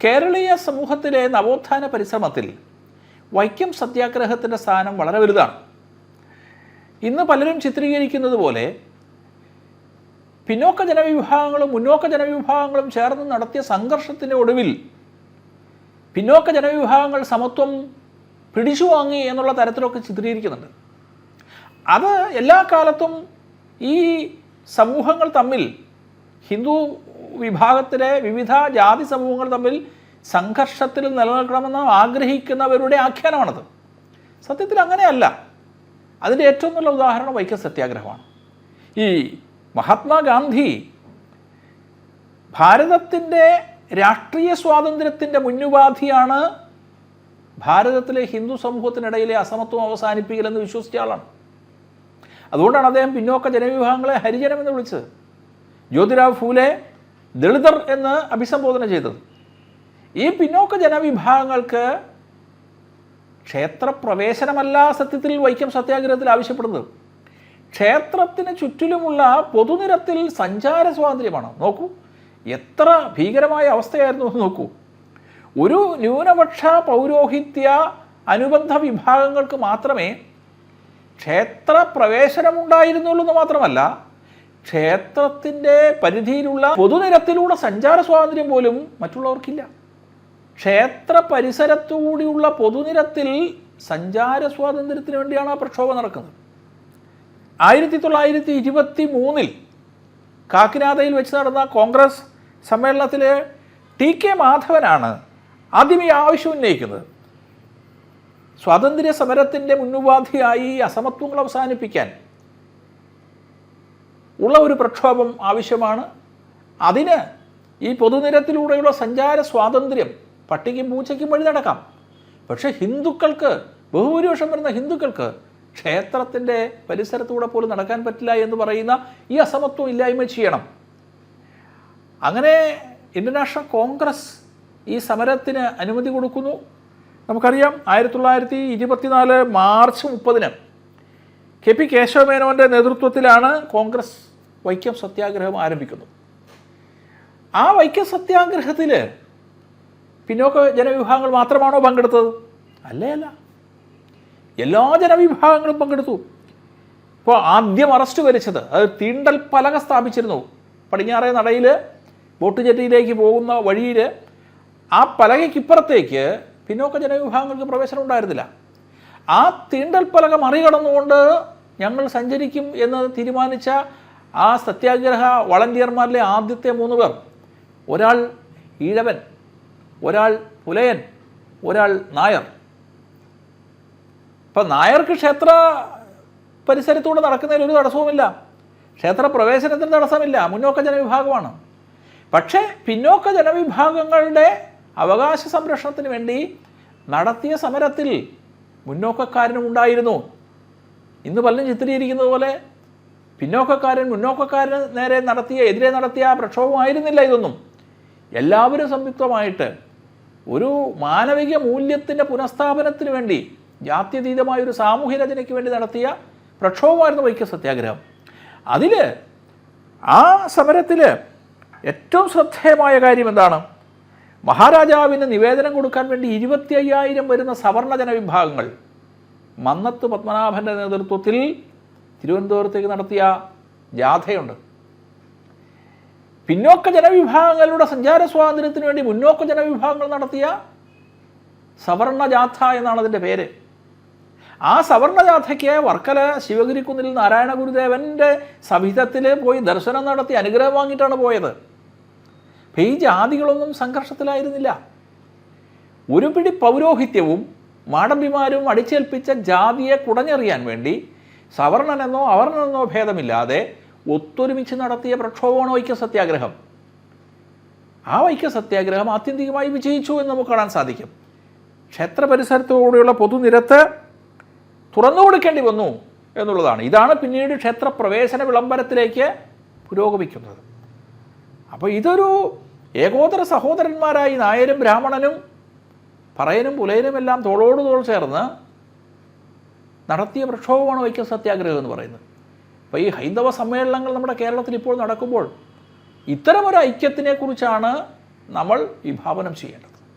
കേരളീയ സമൂഹത്തിലെ നവോത്ഥാന പരിശ്രമത്തിൽ വൈക്കം സത്യാഗ്രഹത്തിൻ്റെ സ്ഥാനം വളരെ വലുതാണ്. ഇന്ന് പലരും ചിത്രീകരിക്കുന്നത് പോലെ പിന്നോക്ക ജനവിഭാഗങ്ങളും മുന്നോക്ക ജനവിഭാഗങ്ങളും ചേർന്ന് നടത്തിയ സംഘർഷത്തിൻ്റെ ഒടുവിൽ പിന്നോക്ക ജനവിഭാഗങ്ങൾ സമത്വം പിടിച്ചു വാങ്ങി എന്നുള്ള തരത്തിലൊക്കെ ചിത്രീകരിക്കുന്നുണ്ട്. അത് എല്ലാ കാലത്തും ഈ സമൂഹങ്ങൾ തമ്മിൽ, ഹിന്ദു വിഭാഗത്തിലെ വിവിധ ജാതി സമൂഹങ്ങൾ തമ്മിൽ സംഘർഷത്തിൽ നിലനിൽക്കണമെന്ന് ആഗ്രഹിക്കുന്നവരുടെ ആഖ്യാനമാണത്. സത്യത്തിൽ അങ്ങനെയല്ല. അതിൻ്റെ ഏറ്റവും നല്ല ഉദാഹരണം വൈക്കം സത്യാഗ്രഹമാണ്. ഈ മഹാത്മാഗാന്ധി ഭാരതത്തിൻ്റെ രാഷ്ട്രീയ സ്വാതന്ത്ര്യത്തിൻ്റെ മുന്നുപാധിയാണ് ഭാരതത്തിലെ ഹിന്ദു സമൂഹത്തിനിടയിലെ അസമത്വം അവസാനിപ്പിക്കലെന്ന് വിശ്വസിച്ച ആളാണ്. അതുകൊണ്ടാണ് അദ്ദേഹം പിന്നോക്ക ജനവിഭാഗങ്ങളെ ഹരിജനം എന്ന് വിളിച്ചത്. ജ്യോതിറാവ് ഫൂലെ ദളിതർ എന്ന് അഭിസംബോധന ചെയ്തത്. ഈ പിന്നോക്ക ജനവിഭാഗങ്ങൾക്ക് ക്ഷേത്രപ്രവേശനമല്ല സത്യത്തിൽ വൈക്കം സത്യാഗ്രഹത്തിൽ ആവശ്യപ്പെടുന്നത്. ക്ഷേത്രത്തിന് ചുറ്റിലുമുള്ള പൊതുനിരത്തിൽ സഞ്ചാര സ്വാതന്ത്ര്യമാണ്. നോക്കൂ, എത്ര ഭീകരമായ അവസ്ഥയായിരുന്നു നോക്കൂ. ഒരു ന്യൂനപക്ഷ പൗരോഹിത്യ അനുബന്ധ വിഭാഗങ്ങൾക്ക് മാത്രമേ ക്ഷേത്രപ്രവേശനമുണ്ടായിരുന്നുള്ളൂ എന്ന് മാത്രമല്ല, ക്ഷേത്രത്തിൻ്റെ പരിധിയിലുള്ള പൊതുനിരത്തിലൂടെ സഞ്ചാര സ്വാതന്ത്ര്യം പോലും മറ്റുള്ളവർക്കില്ല. ക്ഷേത്ര പരിസരത്തുകൂടിയുള്ള പൊതുനിരത്തിൽ സഞ്ചാര സ്വാതന്ത്ര്യത്തിന് വേണ്ടിയാണ് ആ പ്രക്ഷോഭം നടക്കുന്നത്. 1923 കാക്കിനാദയിൽ വെച്ച് നടന്ന കോൺഗ്രസ് സമ്മേളനത്തിൽ ടി.കെ. മാധവനാണ് ആദ്യം ഈ ആവശ്യം ഉന്നയിക്കുന്നത്. സ്വാതന്ത്ര്യ സമരത്തിൻ്റെ മുന്നുപാധിയായി അസമത്വങ്ങൾ അവസാനിപ്പിക്കാൻ ഉള്ള ഒരു പ്രക്ഷോഭം ആവശ്യമാണ്. അതിന് ഈ പൊതുനിരത്തിലൂടെയുള്ള സഞ്ചാര സ്വാതന്ത്ര്യം പട്ടിക്കും പൂച്ചയ്ക്കും വഴി നടക്കാം. പക്ഷേ ഹിന്ദുക്കൾക്ക്, ബഹുഭൂരിപക്ഷം വരുന്ന ഹിന്ദുക്കൾക്ക് ക്ഷേത്രത്തിൻ്റെ പരിസരത്തൂടെ പോലും നടക്കാൻ പറ്റില്ല എന്ന് പറയുന്ന ഈ അസമത്വം ഇല്ലായ്മ ചെയ്യണം. അങ്ങനെ ഇൻ്റർനാഷണൽ കോൺഗ്രസ് ഈ സമരത്തിന് അനുമതി കൊടുക്കുന്നു. നമുക്കറിയാം 1924 മാർച്ച് 30 കെ.പി. കേശവമേനോൻ്റെ നേതൃത്വത്തിലാണ് കോൺഗ്രസ് വൈക്കം സത്യാഗ്രഹം ആരംഭിക്കുന്നത്. ആ വൈക്കം സത്യാഗ്രഹത്തിൽ പിന്നോക്ക ജനവിഭാഗങ്ങൾ മാത്രമാണോ പങ്കെടുത്തത്? അല്ല, എല്ലാ ജനവിഭാഗങ്ങളും പങ്കെടുത്തു. ഇപ്പോൾ ആദ്യം അറസ്റ്റ് വരിച്ചത് അത് തീണ്ടൽ പലക സ്ഥാപിച്ചിരുന്നു. പടിഞ്ഞാറേ നടയിൽ ബോട്ട് ജെട്ടിയിലേക്ക് പോകുന്ന വഴിയിൽ ആ പലകയ്ക്കിപ്പുറത്തേക്ക് പിന്നോക്ക ജനവിഭാഗങ്ങൾക്ക് പ്രവേശനം ഉണ്ടായിരുന്നില്ല. ആ തീണ്ടൽ പലക മറികടന്നുകൊണ്ട് ഞങ്ങൾ സഞ്ചരിക്കും എന്ന് തീരുമാനിച്ച ആ സത്യാഗ്രഹ വളണ്ടിയർമാരിലെ ആദ്യത്തെ 3 പേർ, ഒരാൾ ഈഴവൻ, ഒരാൾ പുലയൻ, ഒരാൾ നായർ. ഇപ്പം നായർക്ക് ക്ഷേത്ര പരിസരത്തൂടെ നടക്കുന്നതിൽ ഒരു തടസ്സവുമില്ല, ക്ഷേത്ര പ്രവേശനത്തിന് തടസ്സമില്ല, മുന്നോക്ക ജനവിഭാഗമാണ്. പക്ഷേ പിന്നോക്ക ജനവിഭാഗങ്ങളുടെ അവകാശ സംരക്ഷണത്തിന് വേണ്ടി നടത്തിയ സമരത്തിൽ മുന്നോക്കക്കാരനും ഉണ്ടായിരുന്നു. ഇന്ന് പലരും ചിത്രീകരിക്കുന്നത് പോലെ മുന്നോക്കക്കാരന് എതിരെ നടത്തിയ പ്രക്ഷോഭമായിരുന്നില്ല ഇതൊന്നും. എല്ലാവരും സംയുക്തമായിട്ട് ഒരു മാനവിക മൂല്യത്തിൻ്റെ പുനഃസ്ഥാപനത്തിന് വേണ്ടി, ജാത്യതീതമായൊരു സാമൂഹ്യ രചനയ്ക്ക് വേണ്ടി നടത്തിയ പ്രക്ഷോഭമായിരുന്നു വൈക്കം സത്യാഗ്രഹം. അതിൽ ആ സമരത്തിൽ ഏറ്റവും ശ്രദ്ധേയമായ കാര്യം എന്താണ്? മഹാരാജാവിന് നിവേദനം കൊടുക്കാൻ വേണ്ടി 25,000 വരുന്ന സവർണ ജനവിഭാഗങ്ങൾ മന്നത്ത് പത്മനാഭൻ്റെ നേതൃത്വത്തിൽ തിരുവനന്തപുരത്തേക്ക് നടത്തിയ ജാഥയുണ്ട്. പിന്നോക്ക ജനവിഭാഗങ്ങളുടെ സഞ്ചാര സ്വാതന്ത്ര്യത്തിന് വേണ്ടി മുന്നോക്ക ജനവിഭാഗങ്ങൾ നടത്തിയ സവർണ ജാഥ എന്നാണ് അതിൻ്റെ പേര്. ആ സവർണ ജാഥയ്ക്ക് വർക്കല ശിവഗിരിക്കുന്നിൽ നാരായണ ഗുരുദേവൻ്റെ സവിധത്തിൽ പോയി ദർശനം നടത്തി അനുഗ്രഹം വാങ്ങിയിട്ടാണ് പോയത്. ഈ ജാതികളൊന്നും സംഘർഷത്തിലായിരുന്നില്ല. ഒരു പിടി പൗരോഹിത്യവും മാടമ്പിമാരും അടിച്ചേൽപ്പിച്ച ജാതിയെ കുടഞ്ഞെറിയാൻ വേണ്ടി സവർണനെന്നോ അവർണനെന്നോ ഭേദമില്ലാതെ ഒത്തൊരുമിച്ച് നടത്തിയ പ്രക്ഷോഭമാണ് വൈക്കം സത്യാഗ്രഹം. ആ വൈക്കം സത്യാഗ്രഹം ആത്യന്തികമായി വിജയിച്ചു എന്ന് നമുക്ക് കാണാൻ സാധിക്കും. ക്ഷേത്ര പരിസരത്തോടെയുള്ള പൊതുനിരത്ത് തുറന്നു കൊടുക്കേണ്ടി വന്നു എന്നുള്ളതാണ്. ഇതാണ് പിന്നീട് ക്ഷേത്രപ്രവേശന വിളംബരത്തിലേക്ക് പുരോഗമിക്കുന്നത്. അപ്പോൾ ഇതൊരു ഏകോദര സഹോദരന്മാരായി നായരും ബ്രാഹ്മണനും പറയനും പുലയനും എല്ലാം തോളോട് തോൾ ചേർന്ന് നടത്തിയ പ്രക്ഷോഭമാണ് വൈക്കം സത്യാഗ്രഹം എന്ന് പറയുന്നത്. അപ്പോൾ ഈ ഹൈന്ദവ സമ്മേളനങ്ങൾ നമ്മുടെ കേരളത്തിൽ ഇപ്പോൾ നടക്കുമ്പോൾ ഇത്തരമൊരു ഐക്യത്തിനെക്കുറിച്ചാണ് നമ്മൾ വിഭാവനം ചെയ്യേണ്ടത്.